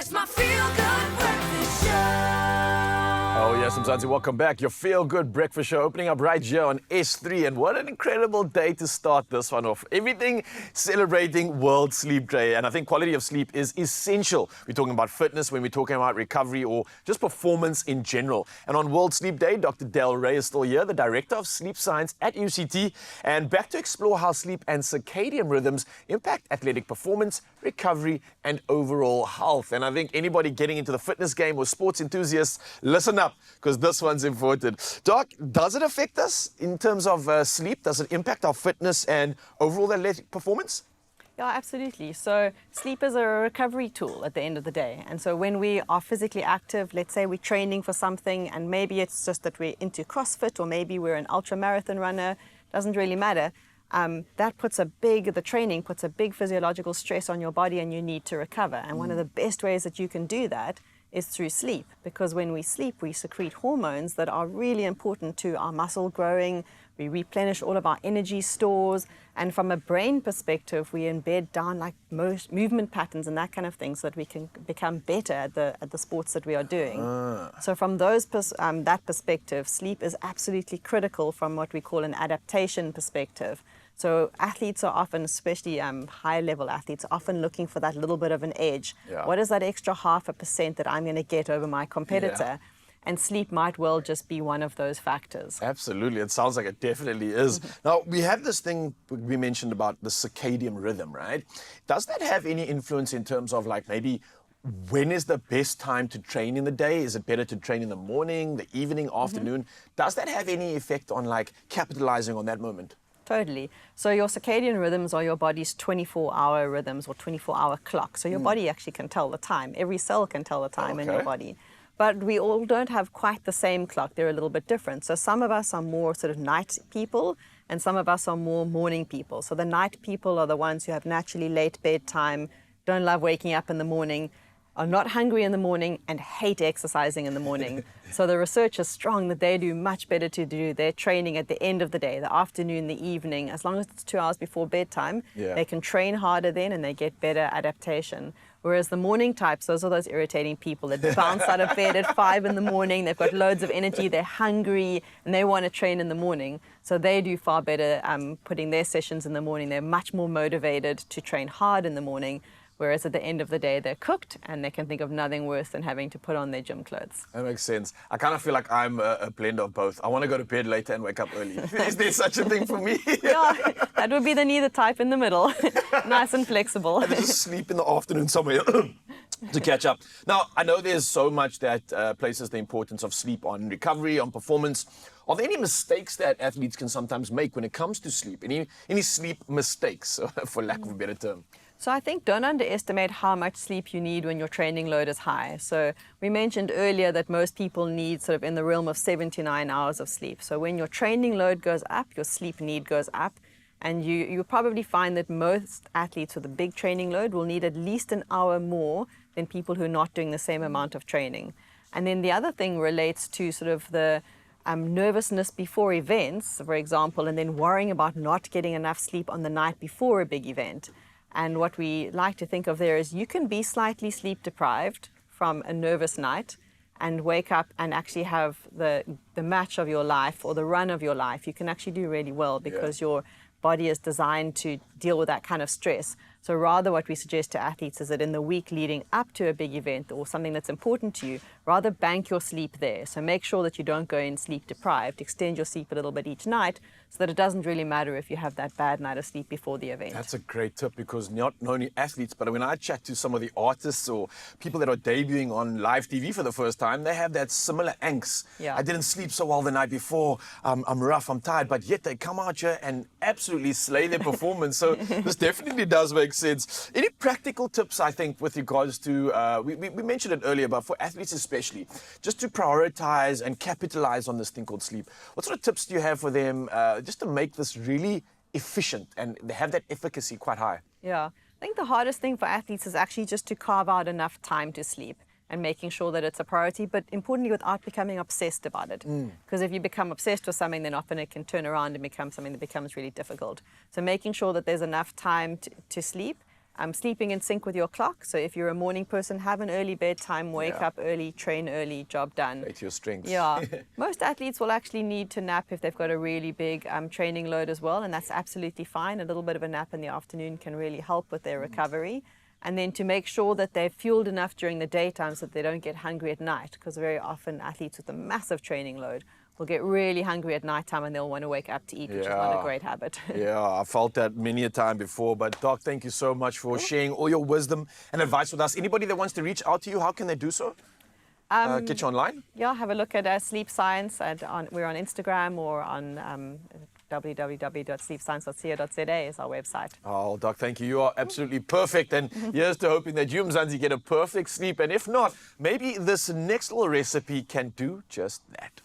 It's my feel-good breakfast show. Oh yes, Mzansi, welcome back. Your feel-good breakfast show opening up right here on S3. And what an incredible day to start this one off. Everything celebrating World Sleep Day. And I think quality of sleep is essential. We're talking about fitness when we're talking about recovery or just performance in general. And on World Sleep Day, Dr. Del Rey is still here, the Director of Sleep Science at UCT. And back to explore how sleep and circadian rhythms impact athletic performance, recovery, and overall health. And I think anybody getting into the fitness game or sports enthusiasts, listen up, because this one's important. Doc, does it affect us in terms of sleep? Does it impact our fitness and overall athletic performance? Yeah, absolutely. So sleep is a recovery tool at the end of the day. And so when we are physically active, let's say we're training for something, and maybe it's just that we're into CrossFit, or maybe we're an ultra marathon runner, doesn't really matter. The training puts a big physiological stress on your body, and you need to recover. And one of the best ways that you can do that is through sleep, because when we sleep, we secrete hormones that are really important to our muscle growing. We replenish all of our energy stores, and from a brain perspective, we embed down like most movement patterns and that kind of thing, so that we can become better at the sports that we are doing. So from that perspective, sleep is absolutely critical from what we call an adaptation perspective. So athletes are often, especially high-level athletes, are often looking for that little bit of an edge. Yeah. What is that extra 0.5% that I'm going to get over my competitor? Yeah. And sleep might well just be one of those factors. Absolutely. It sounds like it definitely is. Now, we have this thing we mentioned about the circadian rhythm, right? Does that have any influence in terms of like maybe when is the best time to train in the day? Is it better to train in the morning, the evening, afternoon? Does that have any effect on like capitalizing on that moment? Totally. So your circadian rhythms are your body's 24-hour rhythms or 24-hour clock. So your body actually can tell the time. Every cell can tell the time in your body. But we all don't have quite the same clock. They're a little bit different. So some of us are more sort of night people, and some of us are more morning people. So the night people are the ones who have naturally late bedtime, don't love waking up in the morning, are not hungry in the morning, and hate exercising in the morning. So the research is strong that they do much better to do their training at the end of the day, the afternoon, the evening. As long as it's 2 hours before bedtime, they can train harder then, and they get better adaptation. Whereas the morning types, those are those irritating people that bounce out of bed at 5 in the morning, they've got loads of energy, they're hungry, and they want to train in the morning. So they do far better putting their sessions in the morning. They're much more motivated to train hard in the morning. Whereas at the end of the day, they're cooked, and they can think of nothing worse than having to put on their gym clothes. That makes sense. I kind of feel like I'm a blend of both. I want to go to bed later and wake up early. Is there such a thing for me? Yeah, that would be the neither type in the middle. Nice and flexible. And just sleep in the afternoon somewhere to catch up. Now, I know there's so much that places the importance of sleep on recovery, on performance. Are there any mistakes that athletes can sometimes make when it comes to sleep? Any sleep mistakes, for lack of a better term? So I think don't underestimate how much sleep you need when your training load is high. So we mentioned earlier that most people need sort of in the realm of 7 to 9 hours of sleep. So when your training load goes up, your sleep need goes up. And you'll probably find that most athletes with a big training load will need at least an hour more than people who are not doing the same amount of training. And then the other thing relates to sort of the nervousness before events, for example, and then worrying about not getting enough sleep on the night before a big event. And what we like to think of there is you can be slightly sleep deprived from a nervous night and wake up and actually have the match of your life or the run of your life. You can actually do really well because your body is designed to deal with that kind of stress. So rather what we suggest to athletes is that in the week leading up to a big event or something that's important to you, rather bank your sleep there. So make sure that you don't go in sleep deprived. Extend your sleep a little bit each night so that it doesn't really matter if you have that bad night of sleep before the event. That's a great tip, because not only athletes, but when I chat to some of the artists or people that are debuting on live TV for the first time, they have that similar angst. Yeah. I didn't sleep so well the night before. I'm rough, I'm tired, but yet they come out here and absolutely slay their performance. So this definitely does make sense. Any practical tips, I think, with regards to, we mentioned it earlier, but for athletes especially, just to prioritize and capitalize on this thing called sleep. What sort of tips do you have for them just to make this really efficient and they have that efficacy quite high? Yeah, I think the hardest thing for athletes is actually just to carve out enough time to sleep and making sure that it's a priority, but importantly without becoming obsessed about it. Because if you become obsessed with something, then often it can turn around and become something that becomes really difficult. So making sure that there's enough time to sleep, Sleeping in sync with your clock. So if you're a morning person, have an early bedtime, wake Yeah. up early, train early, job done. Play to your strengths. Yeah, most athletes will actually need to nap if they've got a really big training load as well, and that's absolutely fine. A little bit of a nap in the afternoon can really help with their recovery. And then to make sure that they're fueled enough during the daytime so that they don't get hungry at night, because very often athletes with a massive training load will get really hungry at nighttime and they'll want to wake up to eat, which is not a Yeah. great habit. Yeah, I felt that many a time before. But Doc, thank you so much for sharing all your wisdom and advice with us. Anybody that wants to reach out to you, how can they do so? Get you online? Yeah, have a look at Sleep Science. We're on Instagram or on www.sleepscience.co.za is our website. Oh, Doc, thank you. You are absolutely perfect. And here's to hoping that you, Mzansi, get a perfect sleep. And if not, maybe this next little recipe can do just that.